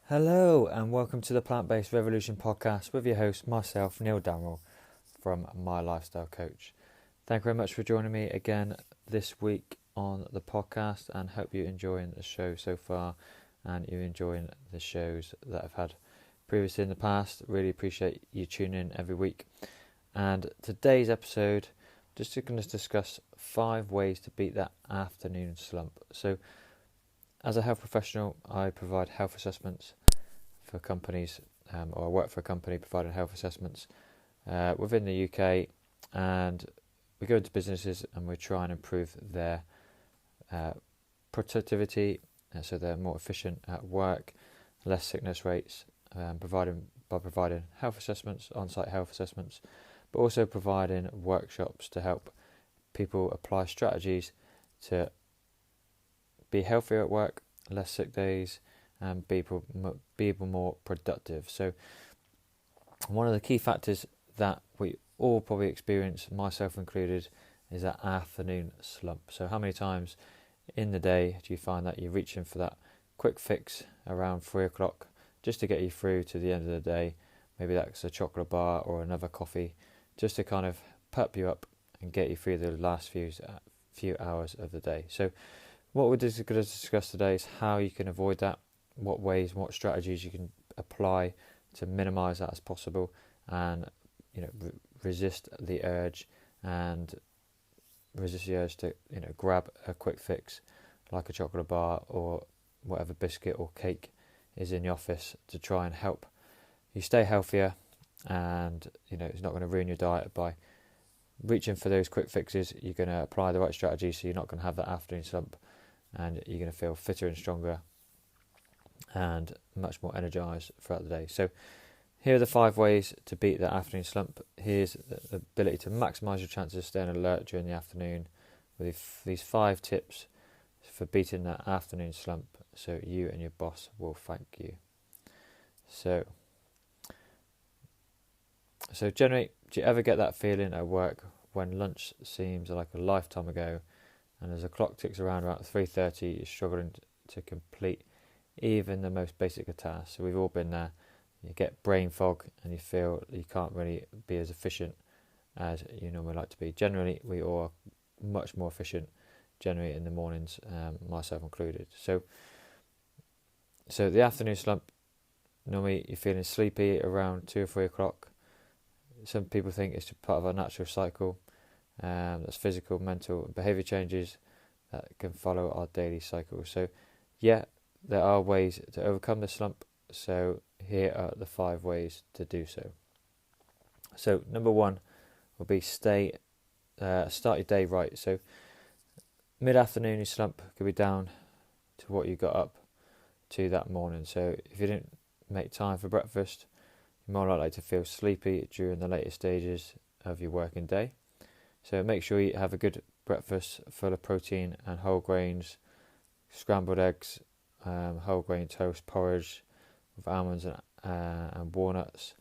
Hello and welcome to the Plant-Based Revolution podcast with your host, myself, Neil Darrell from My Lifestyle Coach. Thank you very much for joining me again this week on the podcast, and hope you're enjoying the show so far and you're enjoying the shows that I've had previously in the past. Really appreciate you tuning in every week. And today's episode, just going to discuss 5 ways to beat that afternoon slump. So as a health professional, I provide health assessments for companies, or I work for a company providing health assessments within the UK, and we go into businesses and we try and improve their productivity, so they're more efficient at work, less sickness rates, by providing health assessments, on-site health assessments, but also providing workshops to help people apply strategies to be healthier at work, less sick days, and be more productive. So one of the key factors that we all probably experience, myself included, is that afternoon slump. So how many times in the day do you find that you're reaching for that quick fix around 3 o'clock just to get you through to the end of the day? Maybe that's a chocolate bar or another coffee, just to kind of pep you up and get you through the last few hours of the day. So what we're going to discuss today is how you can avoid that, what ways, what strategies you can apply to minimise that as possible, and resist the urge to grab a quick fix like a chocolate bar or whatever biscuit or cake is in the office to try and help you stay healthier. And it's not going to ruin your diet by reaching for those quick fixes. You're going to apply the right strategy, so you're not going to have that afternoon slump, and you're going to feel fitter and stronger and much more energized throughout the day. So here are the 5 ways to beat the afternoon slump. Here's the ability to maximize your chances of staying alert during the afternoon with these 5 tips for beating that afternoon slump, so you and your boss will thank you. So generally, do you ever get that feeling at work when lunch seems like a lifetime ago, and as the clock ticks around about 3:30, you're struggling to complete even the most basic of tasks? So we've all been there. You get brain fog and you feel you can't really be as efficient as you normally like to be. Generally, we all are much more efficient generally in the mornings, myself included. So the afternoon slump, normally you're feeling sleepy around 2 or 3 o'clock. Some people think it's just part of our natural cycle. That's physical, mental, and behaviour changes that can follow our daily cycle. So yeah, there are ways to overcome the slump. So here are the 5 ways to do so. So number 1 will be start your day right. So mid-afternoon slump could be down to what you got up to that morning. So if you didn't make time for breakfast, you're more likely to feel sleepy during the later stages of your working day. So make sure you have a good breakfast full of protein and whole grains, scrambled eggs, whole grain toast, porridge with almonds and walnuts,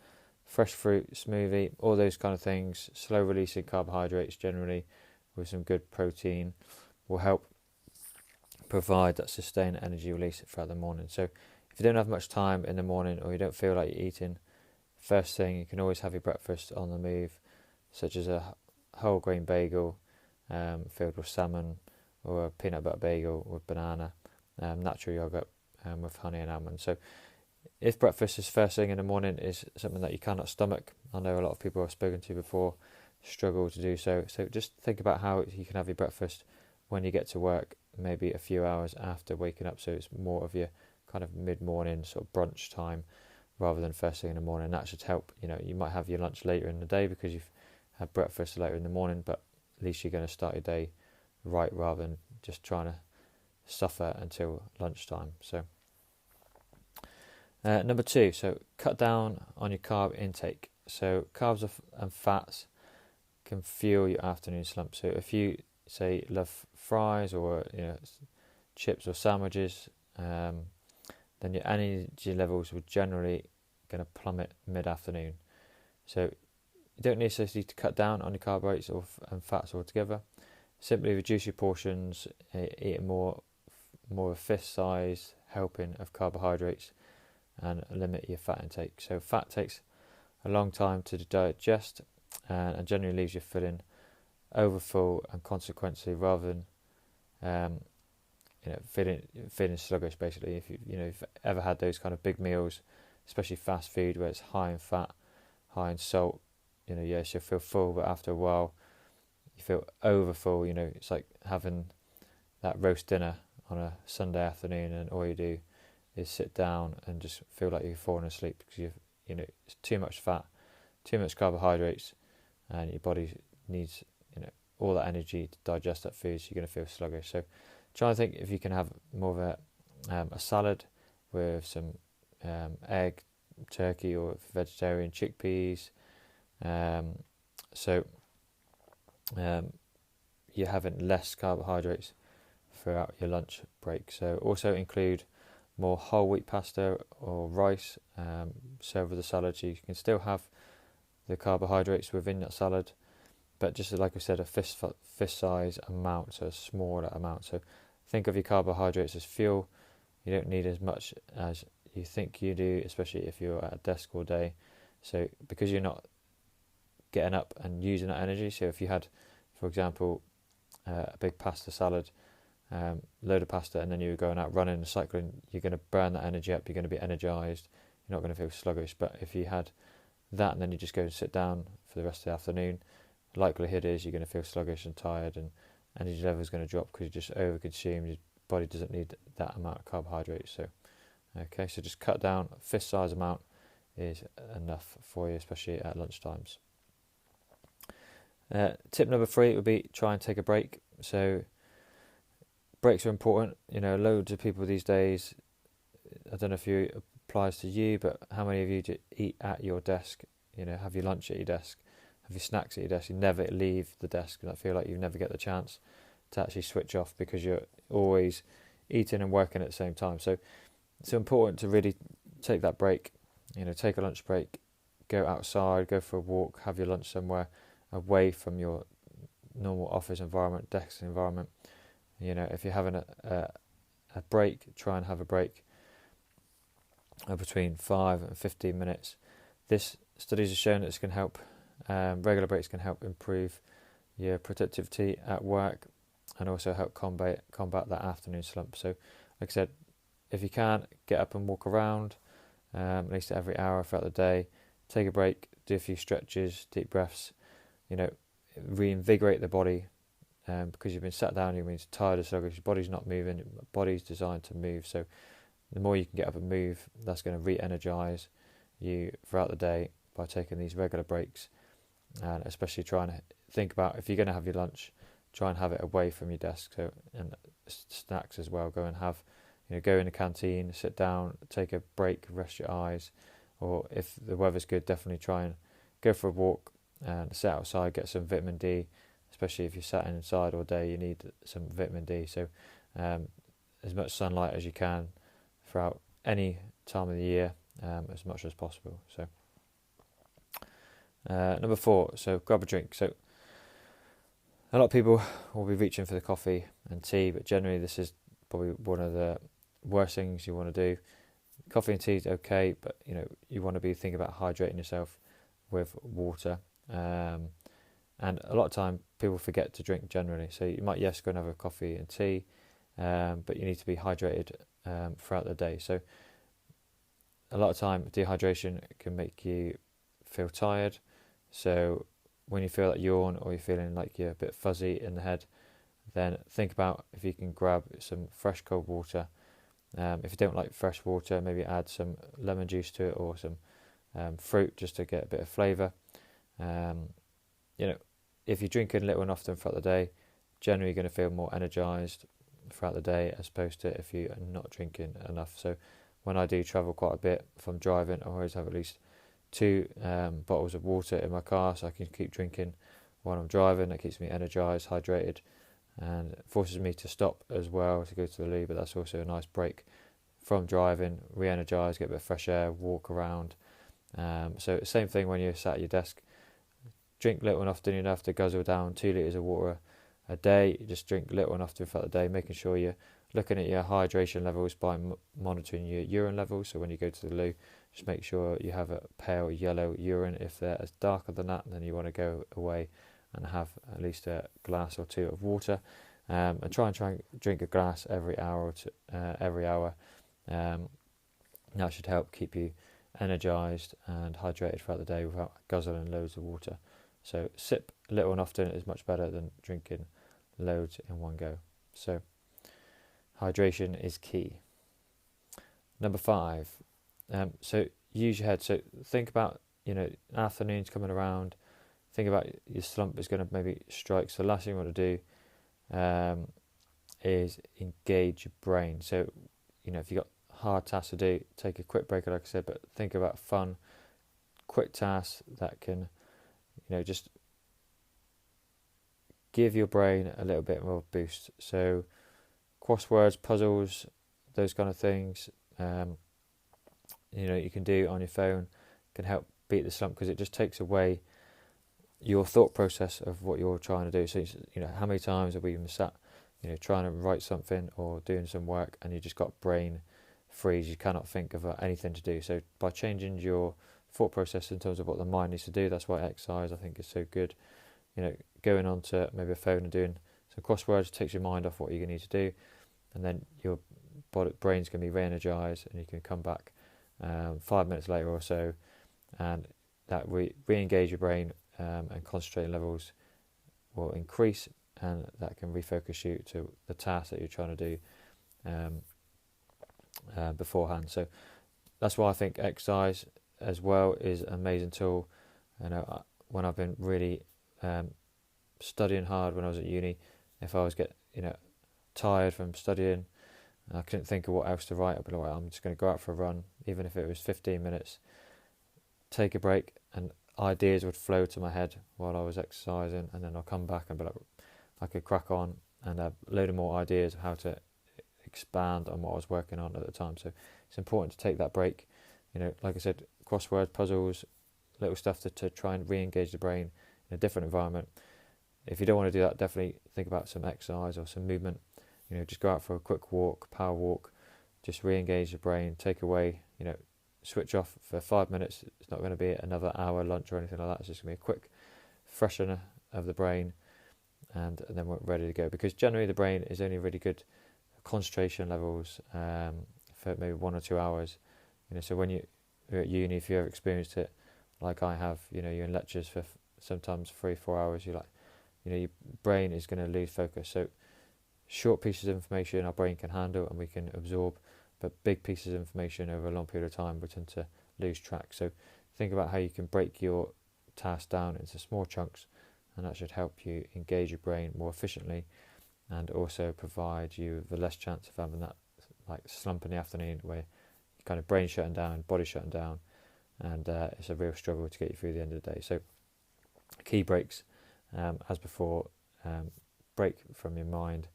fresh fruit, smoothie, all those kind of things. Slow releasing carbohydrates generally with some good protein will help provide that sustained energy release throughout the morning. So if you don't have much time in the morning, or you don't feel like you're eating first thing, you can always have your breakfast on the move, such as a whole grain bagel filled with salmon, or a peanut butter bagel with banana, natural yogurt with honey and almonds. So if breakfast is first thing in the morning is something that you cannot stomach, I know a lot of people I've spoken to before struggle to do so. So just think about how you can have your breakfast when you get to work, maybe a few hours after waking up, so it's more of your kind of mid-morning sort of brunch time rather than first thing in the morning. That should help. You might have your lunch later in the day because you've had breakfast later in the morning, but at least you're going to start your day right rather than just trying to suffer until lunchtime. So number 2, so cut down on your carb intake. So carbs and fats can fuel your afternoon slump. So if you say love fries or chips or sandwiches, then your energy levels will generally going to plummet mid-afternoon. So you don't necessarily need to cut down on your carbohydrates and fats altogether. Simply reduce your portions, eat more of a fist size helping of carbohydrates, and limit your fat intake. So fat takes a long time to digest and generally leaves you feeling overfull, and consequently, rather than feeling sluggish. Basically, if you've ever had those kind of big meals, especially fast food where it's high in fat, high in salt, yes, you'll feel full, but after a while you feel overfull. It's like having that roast dinner on a Sunday afternoon, and all you do is sit down and just feel like you're falling asleep because it's too much fat, too much carbohydrates, and your body needs all that energy to digest that food, so you're going to feel sluggish. So try and think if you can have more of a salad with some egg, turkey, or vegetarian chickpeas. So you're having less carbohydrates throughout your lunch break. So also include more whole wheat pasta or rice served with the salad, so you can still have the carbohydrates within that salad, but just like I said, a fist size amount, so a smaller amount. So think of your carbohydrates as fuel. You don't need as much as you think you do, especially if you're at a desk all day. So because you're not getting up and using that energy, so if you had, for example, a big pasta salad, load of pasta, and then you were going out running and cycling, you're going to burn that energy up, you're going to be energized, you're not going to feel sluggish. But if you had that and then you just go and sit down for the rest of the afternoon, likelihood is you're going to feel sluggish and tired, and energy level is going to drop because you just overconsumed. Your body doesn't need that amount of carbohydrates. So so just cut down. A fist size amount is enough for you, especially at lunch times. Tip number 3 would be try and take a break. So breaks are important. Loads of people these days, I don't know if it applies to you, but how many of you do eat at your desk? Have your lunch at your desk, have your snacks at your desk. You never leave the desk, and I feel like you never get the chance to actually switch off because you're always eating and working at the same time. So it's important to really take that break. Take a lunch break, go outside, go for a walk, have your lunch somewhere away from your normal office environment, desk environment. If you're having a break, try and have a break between 5 and 15 minutes. This studies have shown that this can help. Regular breaks can help improve your productivity at work and also help combat that afternoon slump. So, like I said, if you can, get up and walk around at least every hour throughout the day. Take a break, do a few stretches, deep breaths. Reinvigorate the body. Because you've been sat down, you've been tired and sluggish, your body's not moving, your body's designed to move. So the more you can get up and move, that's going to re-energise you throughout the day by taking these regular breaks. And especially trying to think about, if you're going to have your lunch, try and have it away from your desk. So, and snacks as well, go and have, go in the canteen, sit down, take a break, rest your eyes. Or if the weather's good, definitely try and go for a walk and sit outside, get some vitamin D. Especially if you're sat inside all day, you need some vitamin D. So as much sunlight as you can throughout any time of the year, as much as possible. So number 4, so grab a drink. So a lot of people will be reaching for the coffee and tea, but generally this is probably one of the worst things you want to do. Coffee and tea is okay, but you want to be thinking about hydrating yourself with water. And a lot of time people forget to drink generally. So you might, yes, go and have a coffee and tea, but you need to be hydrated throughout the day. So a lot of time dehydration can make you feel tired. So when you feel like yawn or you're feeling like you're a bit fuzzy in the head, then think about if you can grab some fresh cold water. If you don't like fresh water, maybe add some lemon juice to it or some fruit just to get a bit of flavour. If you're drinking little and often throughout the day, generally you're going to feel more energised throughout the day as opposed to if you are not drinking enough. So when I do travel quite a bit, if I'm driving, I always have at least 2 bottles of water in my car so I can keep drinking while I'm driving. That keeps me energised, hydrated, and forces me to stop as well to go to the loo, but that's also a nice break from driving, re-energise, get a bit of fresh air, walk around. So same thing when you're sat at your desk. Drink little and often. You don't have to guzzle down 2 litres of water a day. You just drink little and often throughout the day, making sure you're looking at your hydration levels by monitoring your urine levels. So when you go to the loo, just make sure you have a pale yellow urine. If they're as darker than that, then you want to go away and have at least a glass or two of water, and try and drink a glass every hour or two, every hour. That should help keep you energized and hydrated throughout the day without guzzling loads of water. So sip little and often is much better than drinking loads in one go. So hydration is key. Number 5, so use your head. So think about, afternoons coming around, think about your slump is going to maybe strike. So the last thing you want to do is engage your brain. So, if you've got hard tasks to do, take a quick break, like I said, but think about fun, quick tasks that can, just give your brain a little bit more boost. So crosswords, puzzles, those kind of things, you can do on your phone, can help beat the slump, because it just takes away your thought process of what you're trying to do. So, how many times have we been sat, trying to write something or doing some work, and you just got brain freeze, you cannot think of anything to do. So by changing your thought process in terms of what the mind needs to do, that's why exercise, I think, is so good. Going on to maybe a phone and doing some crosswords takes your mind off what you need to do, and then your brain's going to be re-energized, and you can come back 5 minutes later or so, and that re-engage your brain, and concentrating levels will increase, and that can refocus you to the task that you're trying to do beforehand. So that's why I think exercise as well is an amazing tool. When I've been really studying hard when I was at uni, if I was tired from studying, I couldn't think of what else to write, I'd be like, I'm just going to go out for a run, even if it was 15 minutes, take a break, and ideas would flow to my head while I was exercising, and then I'll come back and be like, I could crack on and have a load of more ideas of how to expand on what I was working on at the time. So it's important to take that break. Like I said, crosswords, puzzles, little stuff to try and re-engage the brain in a different environment. If you don't want to do that, definitely think about some exercise or some movement. Just go out for a quick walk, power walk, just re-engage the brain, take away, switch off for 5 minutes. It's not going to be another hour lunch or anything like that. It's just going to be a quick freshener of the brain, and then we're ready to go. Because generally the brain is only really good concentration levels for maybe 1 or 2 hours. So when you're at uni, if you ever experienced it like I have, you're in lectures for sometimes 3-4 hours, you're like, your brain is going to lose focus. So short pieces of information our brain can handle and we can absorb, but big pieces of information over a long period of time we tend to lose track. So think about how you can break your task down into small chunks, and that should help you engage your brain more efficiently, and also provide you with less chance of having that slump in the afternoon where your kind of brain shutting down, body shutting down, and it's a real struggle to get you through the end of the day. So key breaks, as before, break from your mind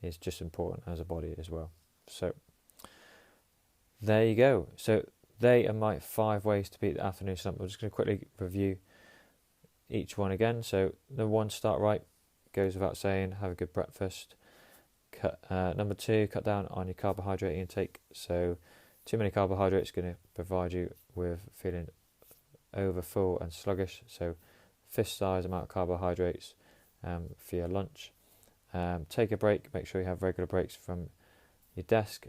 is just important as a body as well. So there you go. So they are my 5 ways to beat the afternoon slump. I'm just going to quickly review each one again. So number 1, start right. Goes without saying, have a good breakfast. Number 2, cut down on your carbohydrate intake. So too many carbohydrates is going to provide you with feeling over full and sluggish. So fist size amount of carbohydrates for your lunch. Take a break. Make sure you have regular breaks from your desk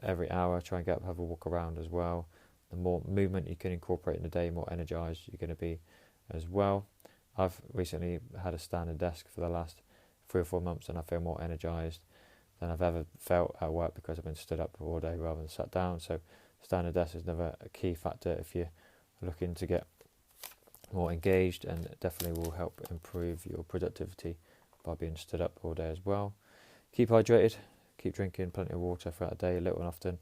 every hour. Try and get up, have a walk around as well. The more movement you can incorporate in the day, more energized you're going to be as well. I've recently had a standing desk for the last 3 or 4 months, and I feel more energized than I've ever felt at work because I've been stood up all day rather than sat down. So standing desk is another key factor if you're looking to get more engaged, and it definitely will help improve your productivity by being stood up all day as well. Keep hydrated, keep drinking plenty of water throughout the day, little and often.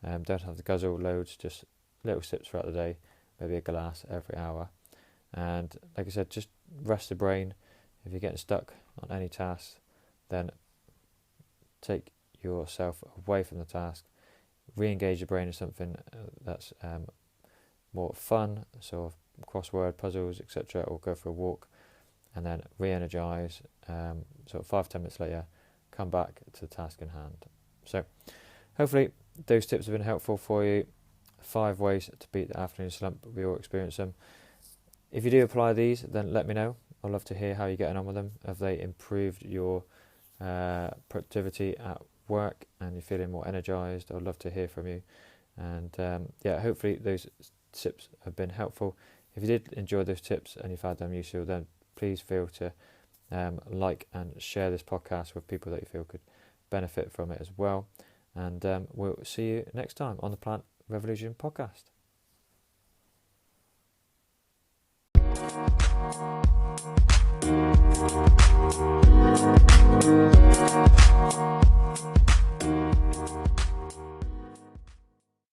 Don't have to guzzle loads, just little sips throughout the day, maybe a glass every hour. And like I said, just rest the brain. If you're getting stuck on any task, then take yourself away from the task, re-engage your brain in something that's more fun, sort of crossword, puzzles, etc., or go for a walk, and then re-energize. Sort of 5-10 minutes later, come back to the task in hand. So hopefully those tips have been helpful for you. 5 ways to beat the afternoon slump. We all experience them. If you do apply these, then let me know. I'd love to hear how you're getting on with them. Have they improved your productivity at work and you're feeling more energized? I'd love to hear from you. And hopefully those tips have been helpful. If you did enjoy those tips and you found them useful, then please feel to like and share this podcast with people that you feel could benefit from it as well. And we'll see you next time on the Plant Revolution podcast.